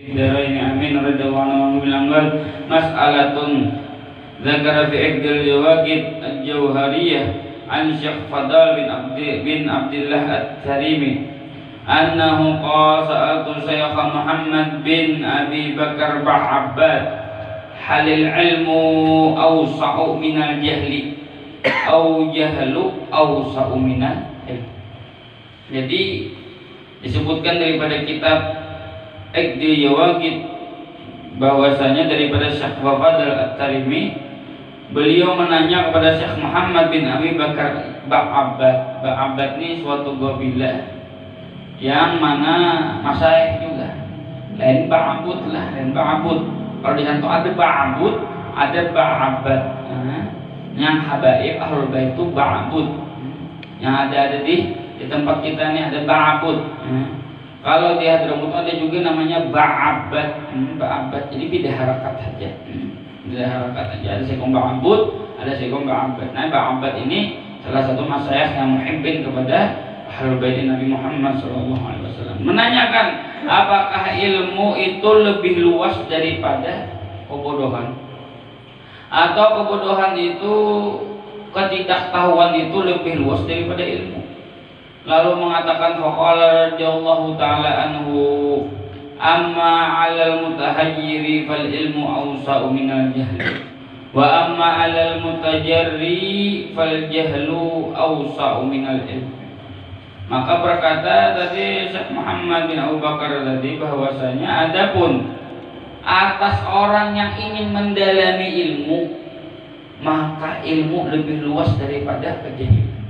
Darain amin radhiyallahu anhu bilang mas'alatun zakara fi iqdil jawaqid al-jawhariyah an Syekh Fadal bin Abdullah at-Tarimi annahu qala sa'altu Syekh Muhammad bin Abi Bakar Ba'abbad halil ilmu awsa'u minal jahli aw jahlu awsa'u minal ilm. Jadi disebutkan daripada kitab Iqdil Jawaqid bahwasanya daripada Syekh Fadal at-Tarimi, beliau menanya kepada Syekh Muhammad bin Abi Bakar Ba'abbad. Ba'abbad ini suatu qabilah yang mana masyayikh juga. Lain Ba'abud lah, lain Ba'abud. Kalau di sana ada Ba'abud, ada Ba'abbad. Yang habaib ahlul bait itu Ba'abud. Yang ada di tempat kita ini ada Ba'abud. Kalau di Hadramut ada juga namanya Ba'abbad. Ba'abbad jadi beda harakat saja. Beda harakat saja. Ada sekong Ba'abud, ada sekong Ba'abbad. Nah, Ba'abbad ini salah satu masyayikh yang muhibbin kepada Ahlul Bait Nabi Muhammad SAW. Menanyakan apakah ilmu itu lebih luas daripada kebodohan, atau kebodohan itu, ketidaktahuan itu lebih luas daripada ilmu. Lalu mengatakan faqala radhiyallahu taala anhu amma 'alal mutahayyiri fal ilmu awsa'u minal jahli wa amma 'alal mutajarri fal jahlu awsa'u minal ilm. Maka berkata tadi Syekh Muhammad bin Abu Bakar tadi bahwasanya adapun atas orang yang ingin mendalami ilmu, maka ilmu lebih luas daripada kejahilan.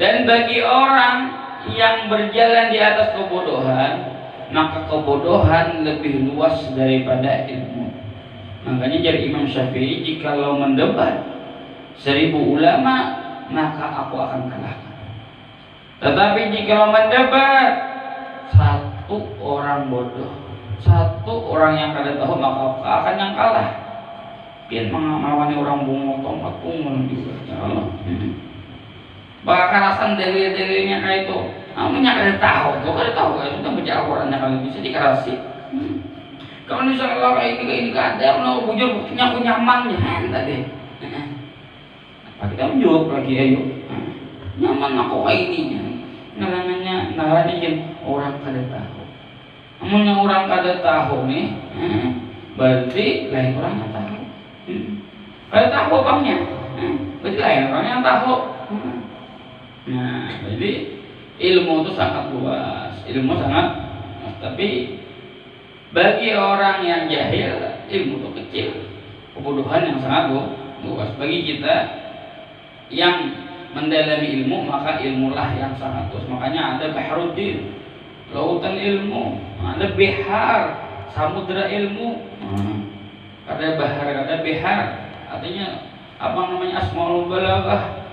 Dan bagi orang yang berjalan di atas kebodohan, maka kebodohan lebih luas daripada ilmu. Makanya dari Imam Syafi'i, jikalau mendebat 1000 ulama, maka aku akan kalahkan. Tetapi jikalau mendebat 1 orang bodoh, 1 orang yang kada tahu, maka aku akan yang kalah. Pian mengawani orang bungo tompat pungun juga. Ya Allah. Bahkan kerasan dalil-dalilnya kayak itu, namanya kada tahu, tuh kada tahu, kan sudah baca Al-Qurannya kalau bisa dikerasi. Kalau misalnya kayak ini kada, mau bujur buktinya aku nyaman ya tadi. Apa kita menjawab lagi ayo, nyaman aku kayak ini, namanya orang kada tahu. Namanya orang kada tahu nih, berarti lain orang yang tahu. Kada tahu abangnya, berarti lain orang yang tahu. Nah, jadi ilmu itu sangat luas, ilmu sangat luas. Tapi bagi orang yang jahil, ilmu itu kecil, kebodohan yang sangat luas. Bagi kita yang mendalami ilmu, maka ilmulah yang sangat luas. Makanya ada Bahruddin, lautan ilmu, ada Bihar, samudra ilmu. Ada bahar, ada bihar, artinya apa namanya asmaul balaghah.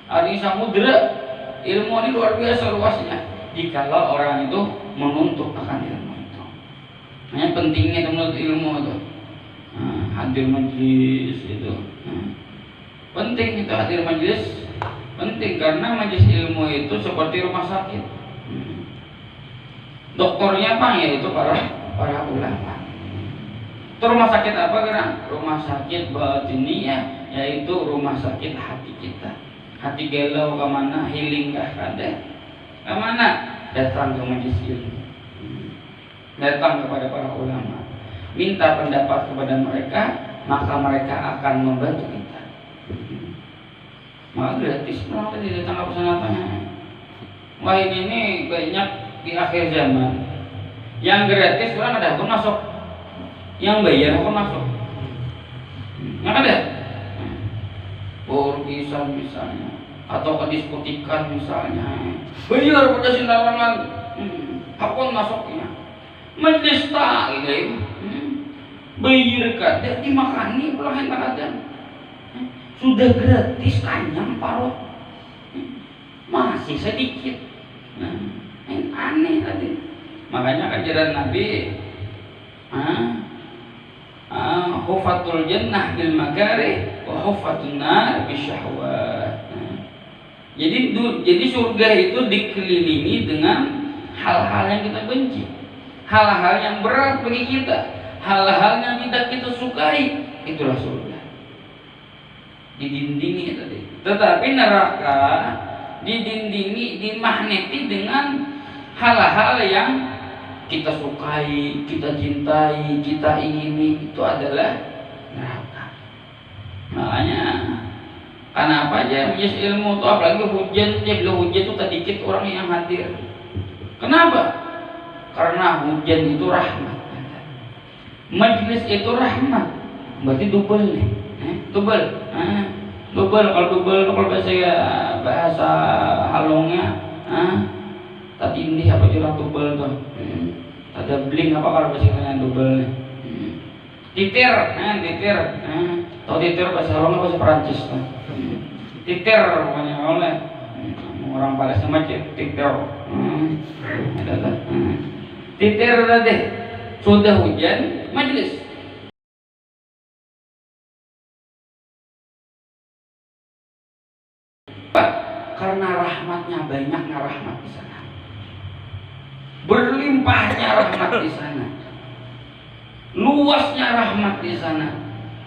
Arti samudra ilmu ini luar biasa luasnya. Jikalau orang itu menuntut akan ilmu itu, hanya pentingnya menuntut ilmu itu. Hadir majelis itu penting, itu hadir majelis penting karena majelis ilmu itu seperti rumah sakit. Dokternya apa ya? Itu para ulama. Itu rumah sakit apa kan? Rumah sakit batiniyah, yaitu rumah sakit hati kita. Hati galau kemana, healing kah kada? Kemana? Datang ke majelis ilmu, datang kepada para ulama, minta pendapat kepada mereka, maka mereka akan membantu kita. Maka gratis, maka tidak datang ke sana tanya. Wah ini banyak di akhir zaman. Yang gratis orang ada pun masuk, yang bayar pun masuk. Nggak ada. Burkisan misalnya, atau ke diskotikan misalnya, bayar pada sinarangan, apapun masuknya. Majelis taklim, bayar kada dimakani pelahan takkan. Sudah gratis kanyang parut, masih sedikit. Aneh tadi. Makanya ajaran Nabi, hufatul jannah bil makarih wa hufatun nar bisyahwat. Jadi surga itu dikelilingi dengan hal-hal yang kita benci. hal-hal yang berat bagi kita, hal-hal yang tidak kita sukai, itulah surga. Didindingi tadi. Tetapi neraka didindingi, dimagneti dengan hal-hal yang kita sukai, kita cintai, kita ingini, itu adalah neraka. Makanya karena apa aja majelis ilmu itu, apalagi hujan, dia bilang hujan itu tak dikit orang yang hadir. Kenapa? Karena hujan itu rahmat. Majelis itu rahmat, berarti double nih. Double. Double kalau bahasa halongnya, tadi ini apa curang double tuh. Ada bling apa kalau bahasa double nih. Titir, titir. Tahu titir bahasa halongnya bahasa Perancis tuh. Titir pokoknya oleh orang Palestina macam titir. Titir tadi sudah hujan majelis. Karena rahmatnya, banyaknya rahmat di sana, berlimpahnya rahmat di sana, luasnya rahmat di sana.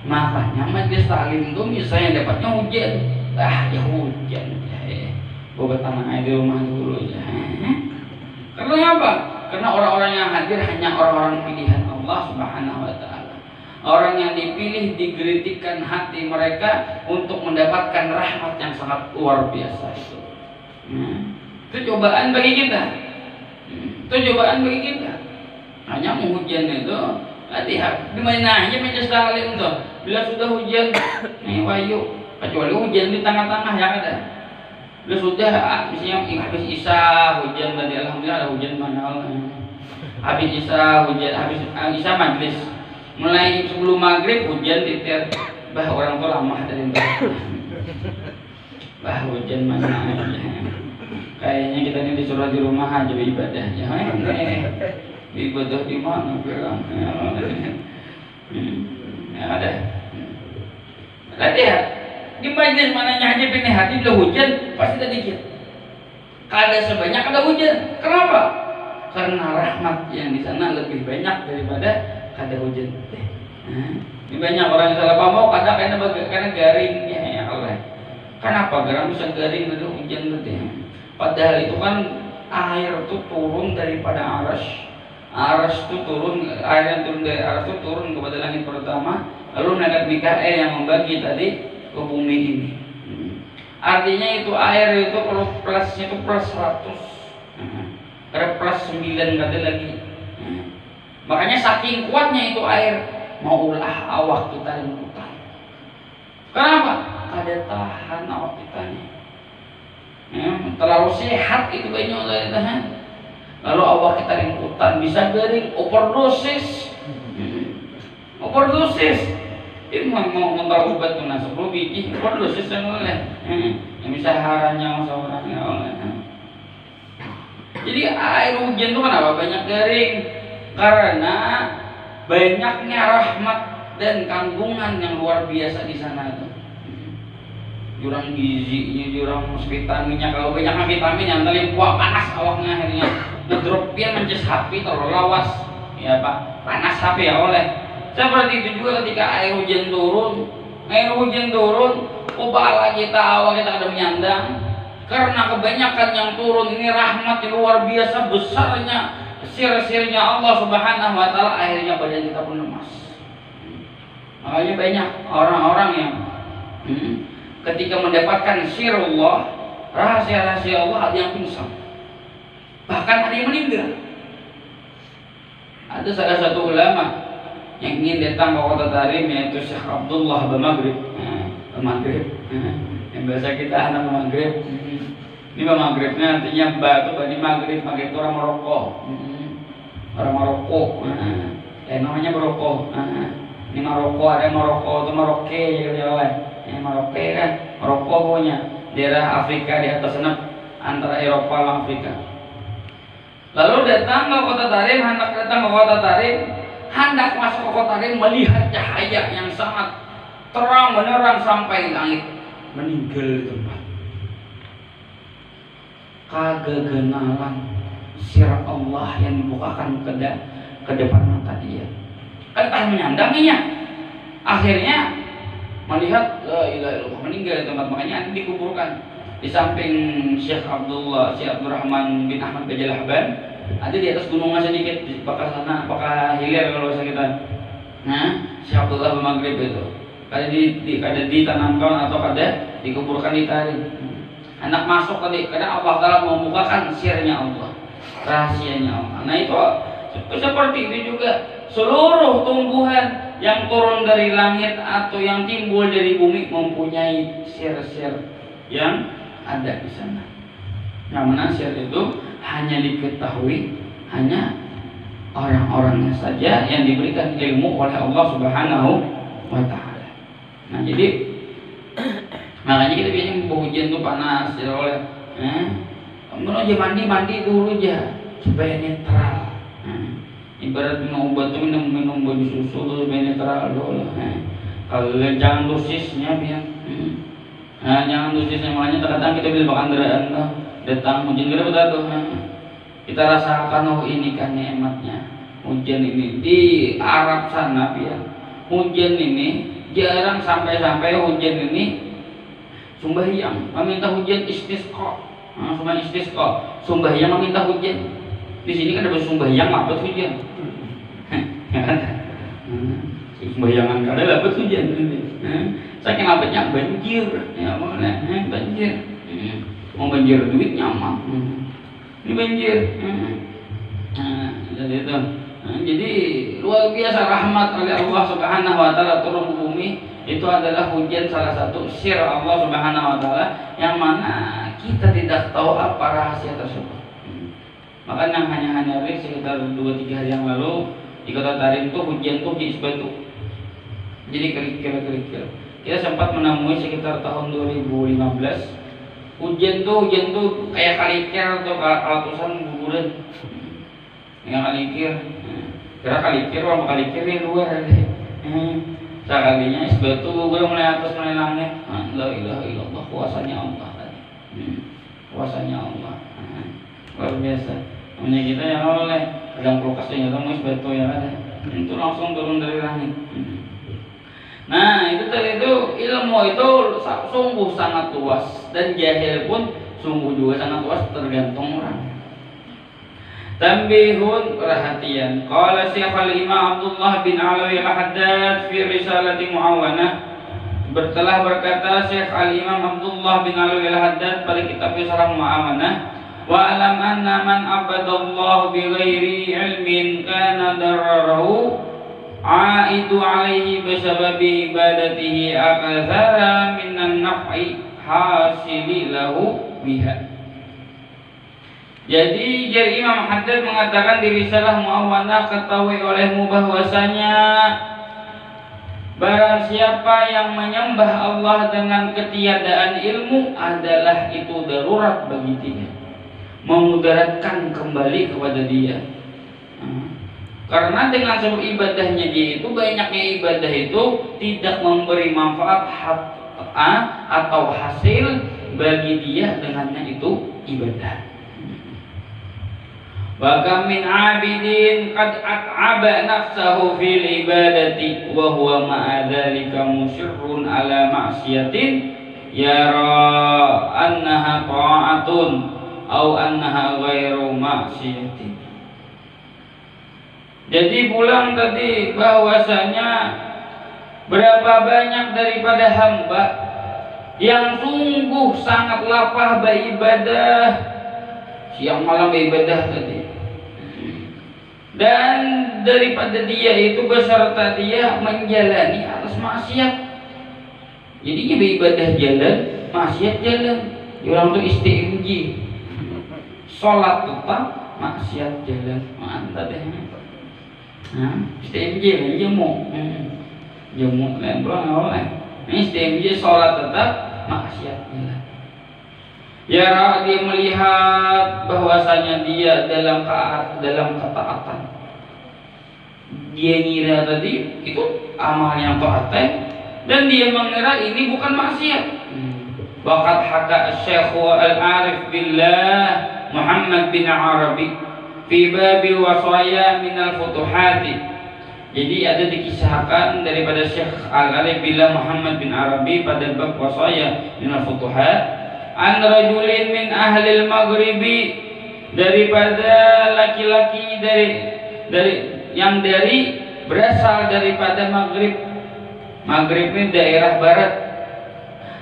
Makanya majelis taklim itu misalnya dapatnya hujan, ya hujan, gue tanah air di rumah dulu ya. Karena apa? Karena orang-orang yang hadir hanya orang-orang pilihan Allah Subhanahu Wa Taala. Orang yang dipilih, digeritikan hati mereka untuk mendapatkan rahmat yang sangat luar biasa itu. Itu cobaan bagi kita. Itu cobaan bagi kita. Hanya hujan itu, lihat di mana aja majelis taklim itu. Bila sudah hujan, wayu, kecuali hujan di tengah-tengah yang ada. Bila sudah, misalnya habis isya hujan tadi, alhamdulillah ada hujan mana. Habis isya hujan, habis isya majelis. Mulai sebelum maghrib hujan titir, bah orang tua lama dari itu. Bah hujan mana aja. Kayaknya kita ini disuruh di rumah aja beribadah. Ya, ibadah di mana bilang? Ya ada. Lihat di majelis mananya aja pilih hati bila hujan pasti ada dikit. Kada sebanyak ada hujan. Kenapa? Karena rahmat yang di sana lebih banyak daripada kada hujan. Ini banyak orang yang salah paham, karena garing ya Allah. Kenapa garam bisa garing dari hujan tadi? Padahal itu kan air itu turun daripada aras itu turun, air yang turun dari aras itu turun kepada langit pertama, lalu malaikat Mikael yang membagi tadi ke bumi ini. Artinya itu air itu kalau plusnya itu plus 100, ada plus 9 kata lagi. Makanya saking kuatnya itu air, mau ulah awak kita rimbutan. Kenapa? Ada tahan awak kita nih. Terlalu sehat itu banyak dari tahan. Lalu awak kita rimbutan bisa garing, overdosis. Overdosis. Ini mau ngontar obat tuh 10 biji, overdosis yang oleh. Yang bisa haranya seorangnya oleh. Jadi air hujan itu kenapa banyak garing? Karena banyaknya rahmat dan kandungan yang luar biasa di sana itu. Jurang gizinya, jurang vitaminnya, kalau banyak vitamin yang tadi kuah panas awaknya akhirnya ngedrop dia mences HP terlalu lawas, ya Pak, panas HP ya oleh. Seperti itu juga ketika air hujan turun, ubahlah kita awak kita ada menyandang. Karena kebanyakan yang turun ini rahmat yang luar biasa besarnya. Sir-sirnya Allah Subhanahu Wa Taala, akhirnya badan kita pun lemas. Makanya banyak orang-orang yang ketika mendapatkan sirullah, rahasia-rahasia Allah, ada yang pingsan, bahkan ada yang meninggal. Ada salah satu ulama yang ingin datang ke kota Tarim, yaitu Syekh Abdullah Bamaghrib. Yang biasa kita anak Maghrib. Ini Maghribnya artinya batu bani Maghrib. Maghrib itu orang Maroko. Orang Maroko, namanya Maroko. Ini Maroko, ada Maroko itu Maroke ya oleh. Ini Maroke kan, Maroko pokoknya daerah Afrika di atas sana antara Eropa dan Afrika. Lalu datang ke kota Tarim, hendak masuk ke kota Tarim melihat cahaya yang sangat terang menerang sampai langit, meninggal di tempat. Kagak kenalan sir Allah yang dibukakan ke depan mata dia. Kan tak menyandanginya. Akhirnya melihat la ilaha illallah, meninggal di tempat, makanya dikuburkan di samping Syekh Abdurrahman bin Ahmad Bajalahban. Ada di atas gunungnya sedikit, bakal sana, bakal hilir kalau saya kita. Nah, Syekh Abdullah bin Maghrib itu kada ditanamkan atau kada dikuburkan di tadi. Anak masuk tadi, kadang Allah Ta'ala membukakan sirnya Allah, rahasianya Allah. Nah itu seperti itu juga seluruh tumbuhan yang turun dari langit atau yang timbul dari bumi mempunyai sir-sir yang ada di sana. Yang mana sir itu hanya diketahui hanya orang-orangnya saja yang diberikan ilmu oleh Allah Subhanahu wa Ta'ala. Nah jadi makanya kita biasanya mau hujan tuh panas, tidak oleh. Kemudian aja mandi dulu aja supaya netral. Ibarat minum obat tuh minum baju susu tuh supaya netral dulu. Kalau jangan dosisnya biar. Jangan dosisnya, makanya terkadang kita bila bakandraan tuh datang hujan gede betul tuh. Kita rasakan ini kan nikmatnya hujan ini di Arab sana biar. Hujan ini jarang sampai hujan ini sembahyang meminta hujan istisqa. Sembahyang istisqa, sembahyang meminta hujan. Di sini kan ada sembahyang dapat hujan. Sembayangan kada dapat hujan. Saking dapatnya banjir, ya mana? Banjir. Mau banjir duit nyaman. Ini banjir. Jadi itu. Jadi luar biasa rahmat oleh Allah Subhanahu wa Ta'ala turun ke bumi. Itu adalah hujan, salah satu sir Allah Subhanahu wa Ta'ala yang mana kita tidak tahu apa rahasia tersebut. Makanya hanya sekitar 2-3 hari yang lalu di kota Tarim tuh hujan tuh di batu. Jadi kerikil. Kita sempat menemui sekitar tahun 2015 hujan tuh kayak kalikir atau kalatusan guguran. Yang kalikir. Kira kalikir apa kalikir di luar ada. Sekalinya es batu guguran mulai atas mulai langit. La ilaha illallah, kuasanya Allah tadi. Kuasanya Allah. Luar biasa. Namanya kita yang oleh kadang kulkasnya atau es batu yang ada. Itu langsung turun dari langit. Nah itu tadi itu ilmu itu sungguh sangat luas dan jahil pun sungguh juga sangat luas, tergantung orang. Tambihun, perhatian. Qala Syekh al-Imam Abdullah bin Alawi al-Haddad fi risalati Mu'awanah. Telah berkata Syekh al-Imam Abdullah bin Alawi al-Haddad pada kitab Syarah Mu'awanah, wa alam anna man abadallahu bi ghairi ilmin kana dararahu aidu alaihi bisababi ibadatihi akazara minan naf'i hasili lahu biha. Jadi Imam Haddad mengatakan di risalah Mu'awanah, ketahui olehmu bahwasanya barang siapa yang menyembah Allah dengan ketiadaan ilmu adalah itu darurat bagi dia, memudaratkan kembali kepada dia. Karena dengan sebab ibadahnya dia itu, banyaknya ibadah itu tidak memberi manfaat atau hasil bagi dia dengannya itu ibadah. Wa kam min 'abidin qad at'aba nafsahu fil ibadati wa huwa ma'a dzalika musirrun ala ma'siyatin yara annaha ta'atun aw annaha ghairu ma'siyatin. Jadi pulang tadi bahwasanya berapa banyak daripada hamba yang sungguh sangat lapah beribadah, siang malam beribadah tadi, dan daripada dia itu beserta dia menjalani atas maksiat. Jadinya beribadah jalan, maksiat jalan. Orang tuh ISTMJ, sholat tetap, maksiat jalan. Mantap deh. ISTMJ jemu lain pulang oleh. Ini ISTMJ sholat tetap, maksiat jalan. Ya, dia melihat bahwasanya dia dalam ketaatan. Dia ngira tadi itu amal yang taat, dan dia mengira ini bukan maksiat. Waqad haka Syekh al-Arif billah Muhammad bin Arabi fi babil wasaya minal futuhati. Jadi ada dikisahkan daripada Syekh Al-Alif Billah Muhammad bin Arabi pada bab wasaya minal futuhat, an rajulin min ahlil maghribi, daripada laki-laki dari berasal daripada Maghrib. Maghrib ini daerah barat.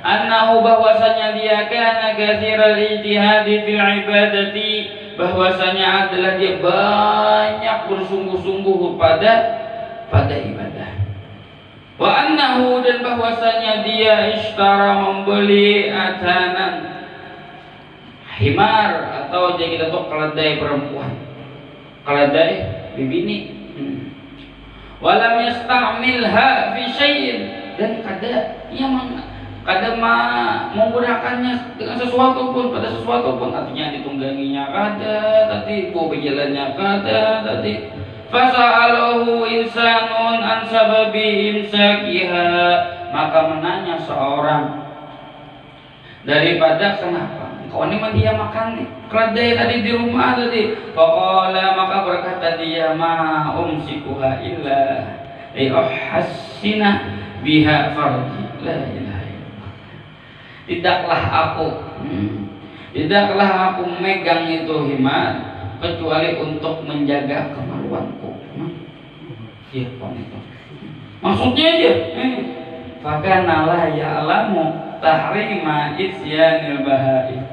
Annahu, bahwasanya dia kana katsiral ijtihadi fil ibadati, bahwasanya adalah dia banyak bersungguh-sungguh pada ibadah. Wa annahu, dan bahwasanya dia ishtara, membeli atanan, himar, atau jadi kita tahu keledai perempuan, keledai bibini. Walam yastamilha fi syai'in, dan kada menggunakannya dengan sesuatu pun, pada sesuatu pun, artinya ditungganginya kada, tadi berjalannya kada, tadi fasa'alahu insanun an sababi imsakiha, maka menanya seorang daripada kenapa engkau ini dia makan keledai tadi di rumah tadi. Faqala, maka berkata dia, ma umsikuha illa li uhsina biha farji, la ilaha illallah. Tidaklah aku memegang itu himar kecuali untuk menjaga kemaluanku. Iya, itu. Maksudnya aja. Fakana la ya'lamu tahrima isyanil bahai.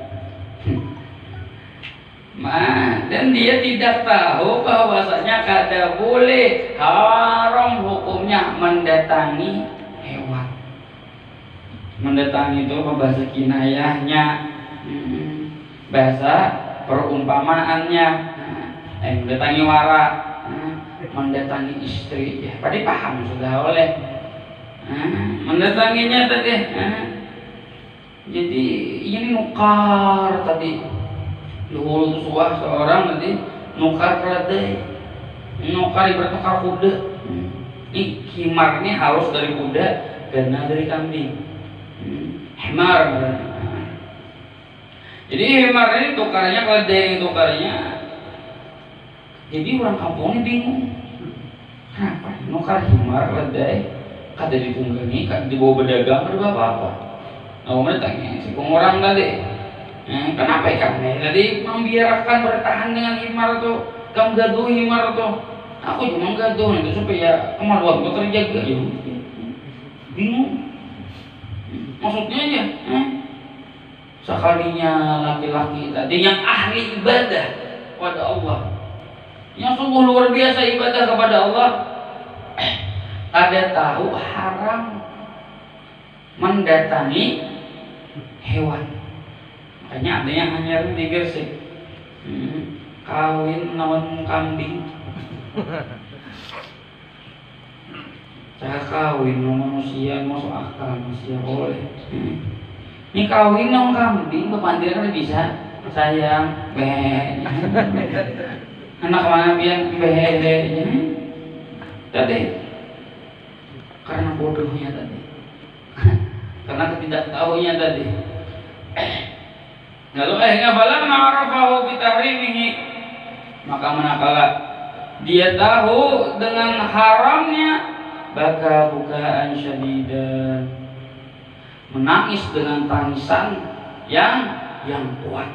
Dan dia tidak tahu bahwasanya kada boleh, haram hukumnya mendatangi hewan. Mendatangi itu bahasa kinayahnya, bahasa perumpamaannya. Mendatangi wara, mendatangi istri, ya tadi paham sudah oleh. Mendatanginya tadi. Jadi ini nukar tadi. Dulu suah seorang tadi nukar keledai, nukar ibarat nukar kuda. Ini himar ini harus dari kuda, gana dari kambing. Himar. Jadi himar ini tukarnya, keledai tukarnya. Jadi orang kampung ini bingung. Kenapa nukar himar keledai kada ditunggangi, kada dibawa berdagang, kada apa-apa. Nah, mereka tanya si orang tadi. Kenapa kamu tadi membiarkan bertahan dengan himar tuh, kamu gaduh himar tuh? Aku cuma gaduh itu supaya kemaluan tuh terjaga. Ya, bingung. Maksudnya aja, sekalinya laki-laki tadi yang ahli ibadah kepada Allah, yang sungguh luar biasa ibadah kepada Allah, ada tahu haram mendatangi hewan. Makanya ada yang hanya di Gresik kawin lawan kambing, saya kawin sama manusia, masuk akal manusia boleh. Ini kawin lawan kambing, bepandir kan bisa, sayang, beh, anak mana pian beh, tadi karena bodohnya tadi, karena ketidaktahunya tadi. Lalu falamma ma'arafahu bitahrimihi, maka manakala dia tahu dengan haramnya, baka bukaan syadidan, menangis dengan tangisan yang kuat.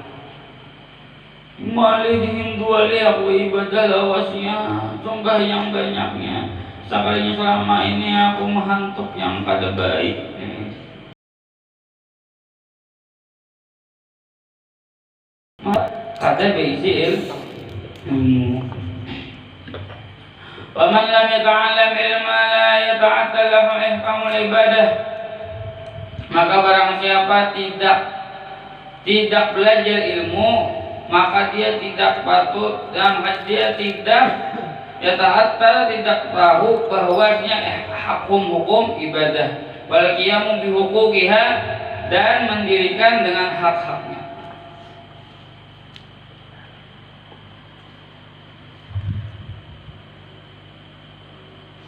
Malih dihindu alih aku ibadah lawasnya, conggah yang banyaknya, sekalinya selama ini aku menghantuk yang kada baik. Kada beisi ilmu. Wa man lam yata'allam ilma la yata'attal lahu ihkamul ibadah. Maka barang siapa tidak belajar ilmu, maka dia tidak patut dan dia tidak yata'attal, tidak tahu bahwasanya hukum ibadah. Wal qiyamu bi huquqiha, dan mendirikan dengan hak-haknya.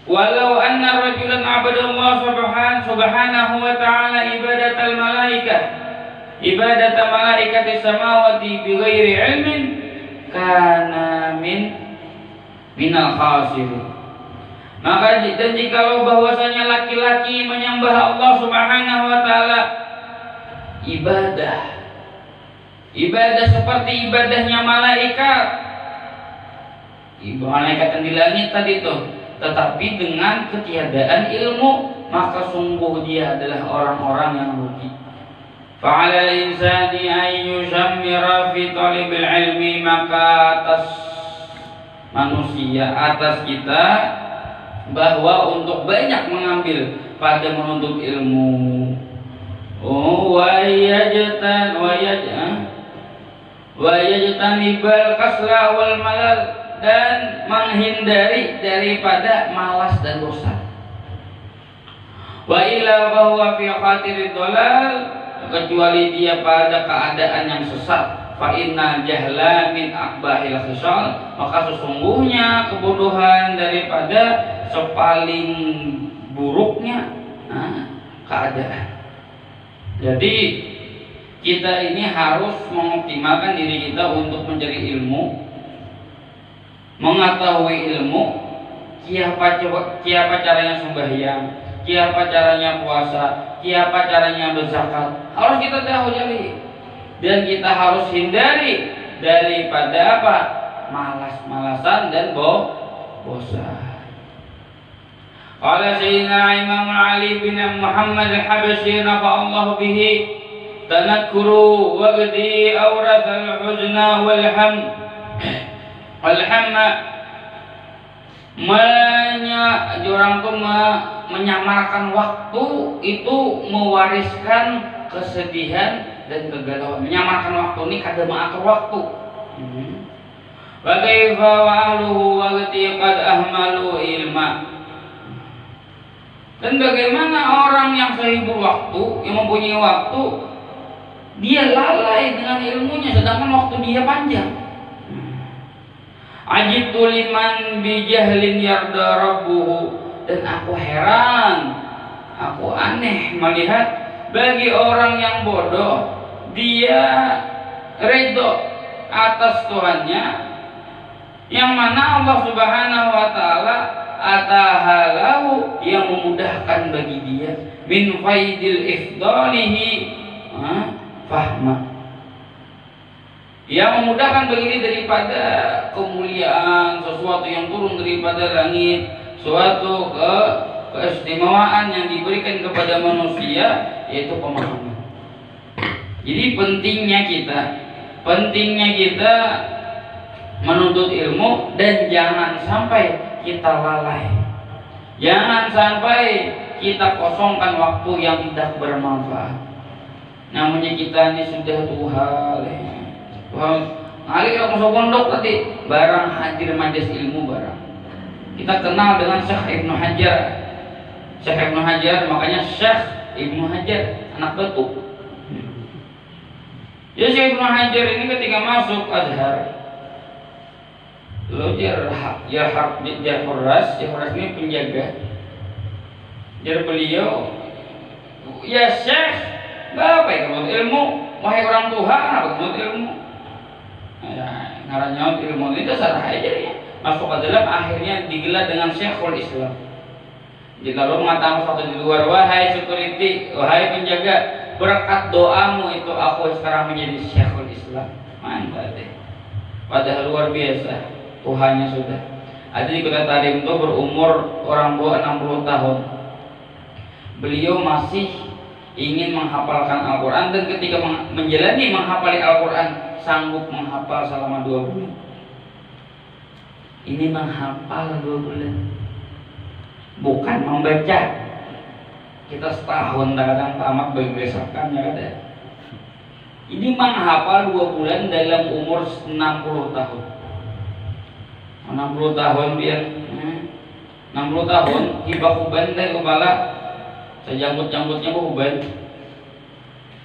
Walau anna rajulan abadallah subhanahu wa ta'ala ibadatal malaikah, ibadatal malaikati samawati bighairi ilmin, kana minal khasirin. Maka dan jikalau bahwasanya laki-laki menyembah Allah Subhanahu wa taala ibadah seperti ibadahnya malaikat yang di langit tadi itu, tetapi dengan ketiadaan ilmu, maka sungguh dia adalah orang-orang yang rugi. Fa'ala al-insani an yushammira fi talibil ilmi, maka atas manusia, atas kita, bahwa untuk banyak mengambil pada menuntut ilmu. Wa yajtanibal kasla wal malal, dan menghindari daripada malas dan dosa. Wa illa bahwa fi khatirid dolal, kecuali dia pada keadaan yang sesat. Fa inna jahla min akbahil khisal, maka sesungguhnya kebodohan daripada sepaling buruknya keadaan. Jadi kita ini harus mengoptimalkan diri kita untuk mencari ilmu, mengetahui ilmu, siapa caranya sembahyang, siapa caranya puasa, siapa caranya berzakat, harus kita tahu cari. Dan kita harus hindari daripada apa? Malas-malasan dan bosan. Qala Sayyidina Imam Ali bin Muhammad al-Habashi nafa'allahu bihi, tanakkuru waqdi awrathal huzna wal hamma. Orang tuh menyamarkan waktu itu mewariskan kesedihan dan kegalauan. Menyamarkan waktu ini kada mengatur waktu. Wa kaifa wa ahluhu waqti qad ahmalu ilma. Dan bagaimana orang yang sehibur waktu, yang mempunyai waktu, dia lalai dengan ilmunya, sedangkan waktu dia panjang. Ajibtu liman bijahlin yarda rabbuhu, dan aku heran, aku aneh melihat bagi orang yang bodoh, dia ridho atas Tuhannya, yang mana Allah Subhanahu wa taala atahalahu, yang memudahkan bagi dia min faidil ifdalihi fahma, yang memudahkan bagi dia daripada kemuliaan sesuatu yang turun daripada langit, suatu keistimewaan yang diberikan kepada manusia, yaitu pemahaman. Jadi pentingnya kita menuntut ilmu, dan jangan sampai kita lalai, jangan sampai kita kosongkan waktu yang tidak bermanfaat. Namanya kita ini sudah Tuhan hari kita masuk pondok tadi barang hadir majelis ilmu barang. Kita kenal dengan Syekh Ibnu Hajar, makanya Syekh Ibnu Hajar anak batu. Ya, Syekh Ibnu Hajar ini ketika masuk Azhar, lo Jarhar ini penjaga. Jar beliau, ya Syekh, bapak yang menuntut ilmu, wahai orang tua, kenapa menuntut ilmu? Ya, ngarannya ilmu itu sarah aja ya. Masuk ke dalam, akhirnya digelar dengan Syekhul Islam. Jika lo mengatakan sesuatu di luar, wahai security, wahai penjaga, berkat doamu itu aku sekarang menjadi Syekhul Islam. Mantap deh. Padahal luar biasa. Tuhannya sudah. Ada di Kota Tarim itu berumur orang tua 60 tahun. Beliau masih ingin menghafalkan Al-Quran, dan ketika menjalani menghafali Al-Quran sanggup menghafal selama 2 bulan. Ini menghafal 2 bulan, bukan membaca. Kita setahun kadang tamat beresakannya kada. Ini menghafal 2 bulan dalam umur 60 tahun. 60 tahun biar 60 tahun hibah uban dari kepala sejangkut-jangkutnya uban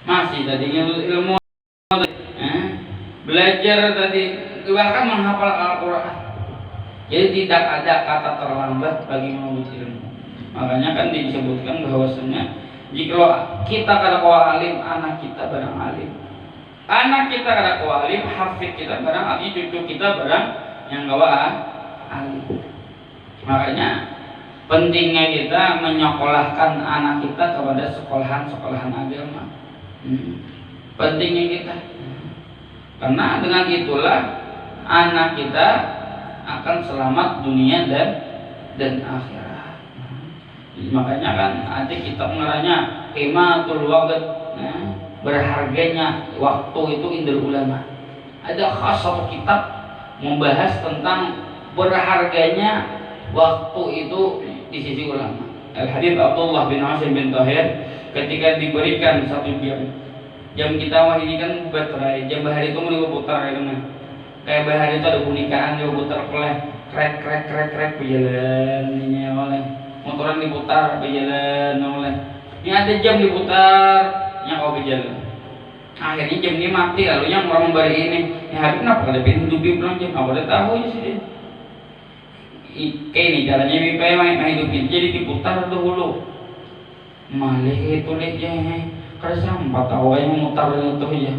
masih tadi ilmu belajar tadi, bahkan menghafal Al-Quran. Jadi tidak ada kata terlambat bagi menuntut ilmu. Makanya kan disebutkan bahwasanya jika kita kada kawa alim, anak kita barang alim. Anak kita kada kualim, hafid kita barang artinya cucu kita barang yang gawa alim. Makanya pentingnya kita menyekolahkan anak kita kepada sekolahan-sekolahan agama. Pentingnya kita. Karena dengan itulah anak kita akan selamat dunia dan akhirat. Makanya kan ada kitab ngaranya Qimatul Waqt, berharganya waktu itu indul ulama. Ada khas satu kitab membahas tentang berharganya waktu itu di sisi ulama. Al-Habib Abdullah bin Asim bin Tahir ketika diberikan 1 jam kita wah ini kan baterai jam bahari itu mau putar ya kan. Kayak bahari itu ada pernikahan dia putar oleh krek berjalan ini oleh motoran diputar berjalan oleh ini ada jam diputar yang kau berjalan. Akhirnya jam ini mati lalu yang orang memberi ini ya Habib kenapa ada pintu bilang jam apa ada tahu aja sih. Kayak ini caranya bipai main hidupin jadi diputar dahulu malih itu aja karena sampai tahu aja memutar itu aja.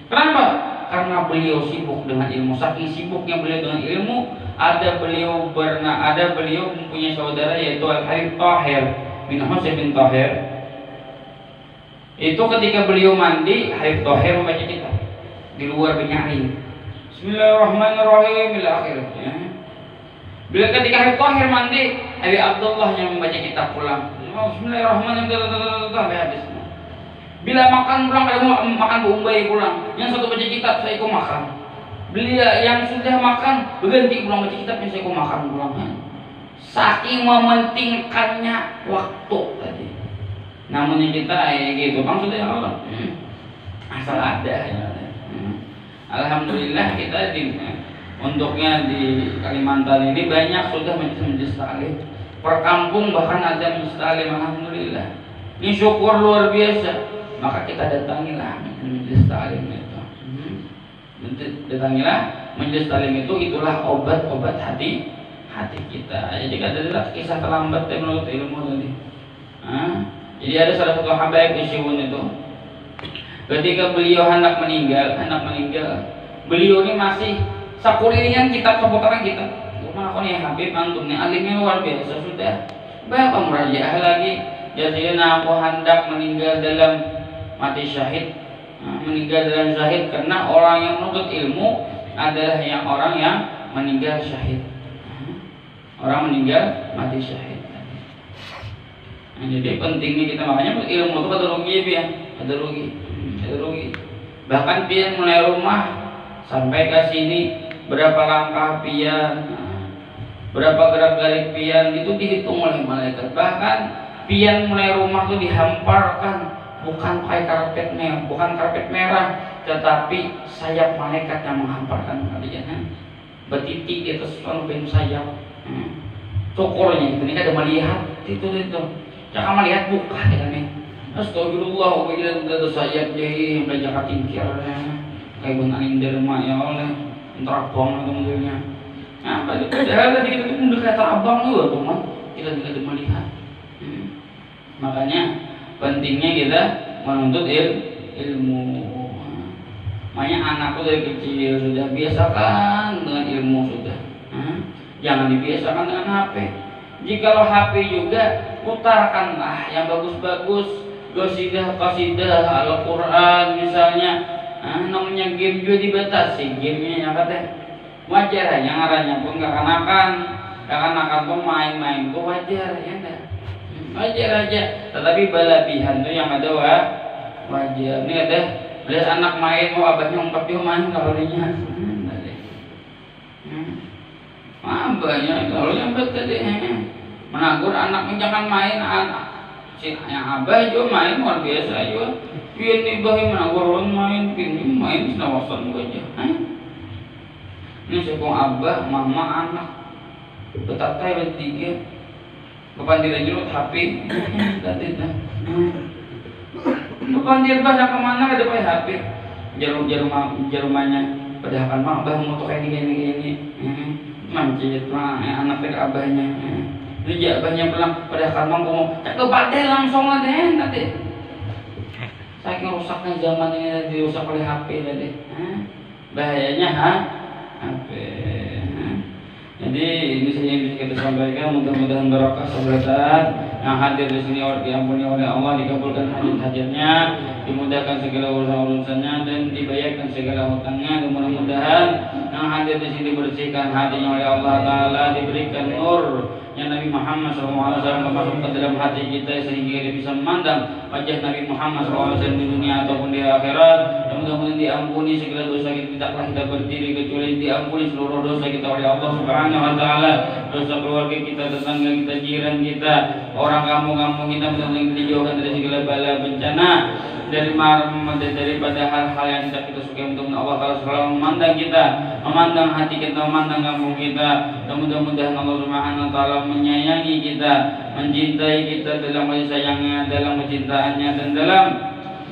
Kenapa? Karena beliau sibuk dengan ilmu. Saking sibuknya beliau dengan ilmu, ada beliau mempunyai saudara yaitu Al-Habib Tahir bin Husain bin Tahir. Itu ketika beliau mandi, Habib Tahir membaca kitab di luar penyaring. Bismillahirrahmanirrahim ila akhirnya. Bila ketika Habib Tahir mandi, Habib Abdullah yang membaca kitab pulang. Bismillahirrahmanirrahim sampai habis. Bila makan pulang, kalau makan bumbay pulang, yang satu baca kitab saya ikut makan. Bila yang sudah makan berganti pulang baca kitab, yang saya ikut makan pulang. Saking mementingkannya waktu tadi. Namun yang kita gitu, maksudnya Allah asal ada ya. Alhamdulillah kita untuknya di Kalimantan ini banyak sudah majelis taklim. Per kampung bahkan ada majelis taklim, alhamdulillah. Ini syukur luar biasa. Maka kita datangilah majelis taklim itu. Datangilah majelis taklim itu, itulah obat hati kita. Jadi adalah kisah terlambat menurut ilmu tadi. Jadi ada salah satu habaib Isyun itu. Ketika beliau hendak meninggal, beliau ini masih sakulilingan kitab seputaran kitab. Mana kau nih Habib antum nih alimnya luar biasa sudah. Berapa murajaah lagi? Jadi aku hendak meninggal dalam mati syahid, meninggal dalam syahid karena orang yang menuntut ilmu adalah orang yang meninggal syahid. Orang meninggal mati syahid. Jadi pentingnya kita makanya ilmu itu ada rugi ya, ada rugi. Bahkan pian mulai rumah sampai ke sini berapa langkah pian, berapa gerak-gerik pian itu dihitung oleh malaikat. Bahkan pian mulai rumah itu dihamparkan. Bukan pakai karpet merah, tetapi sayap malaikat yang menghamparkan kalian. Betitik di atas suatu sayap. Cukurnya itu ini ada melihat itu. Jangan melihat buka kita nih. Astagfirullah, ubilah ada sayap jadi belajar tingkirnya. Kayak benarin derma ya oleh terabang kemudiannya. Nah, padahal tadi kita tuh udah kayak terabang juga teman. Kita tidak ada melihat. Makanya pentingnya kita menuntut ilmu. Makanya anakku dari kecil sudah biasakan dengan ilmu sudah. Jangan dibiasakan dengan HP. Jikalau HP juga putarkanlah yang bagus-bagus, qasidah Al-Quran misalnya. Namanya game juga dibatasi gamenya yang kata wajar aja ngaranya pun kekanakan pun main-main tuh wajar ya enggak. Wajar aja, tetapi berlebihan tuh yang ada wajar. Ini ada lihat anak main mau abahnya umpat dia main kalau dia abahnya kalau yang betul deh menagur anak jangan main anak si yang abah juga main luar biasa juga. Pian nih bahi menagur main senawasan aja. Ini sepung abah mama anak betatai bertiga. Kepandiran jeruk HP, tadi dah. Kepandir bah kemana ada pakai HP? Jarumanya padahal mah abah mau kayak gini. Mancit lah anak teh abahnya. Ini abahnya pulang padahal mah mau cek ke pantai langsung lah deh nanti. Saking rusaknya zaman ini dirusak oleh HP tadi. Bahayanya HP. Jadi ini saja yang bisa kita sampaikan. Mudah-mudahan barokah sahabat yang hadir di sini diampuni oleh Allah, dikabulkan hajat-hajatnya, dimudahkan segala urusan-urusannya dan dibayarkan segala hutangnya. Dan mudah-mudahan yang hadir di sini dibersihkan hatinya oleh Allah Taala, diberikan nur yang Nabi Muhammad SAW masuk ke dalam hati kita sehingga kita bisa memandang wajah Nabi Muhammad SAW di dunia ataupun di akhirat. Dan mudah-mudahan diampuni segala dosa kita, tidaklah kita berdiri kecuali diampuni seluruh dosa kita oleh Allah Subhanahu Wa Taala, dosa keluarga kita, tetangga kita, jiran kita, orang kampung-kampung kita, mudah-mudahan dijauhkan dari segala bala bencana, daripada hal-hal yang tidak kita sukai. Mudah-mudahan Allah Taala selalu memandang kita, memandang hati kita, memandang kampung kita. Dan mudah-mudahan Allah Subhanahu Wa Taala menyayangi kita, mencintai kita dalam kasih sayangnya, dalam kecintaannya dan dalam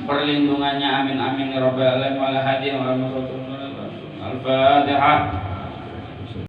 perlindungannya. Amin amin ya rabbal alamin. Al-Fatihah.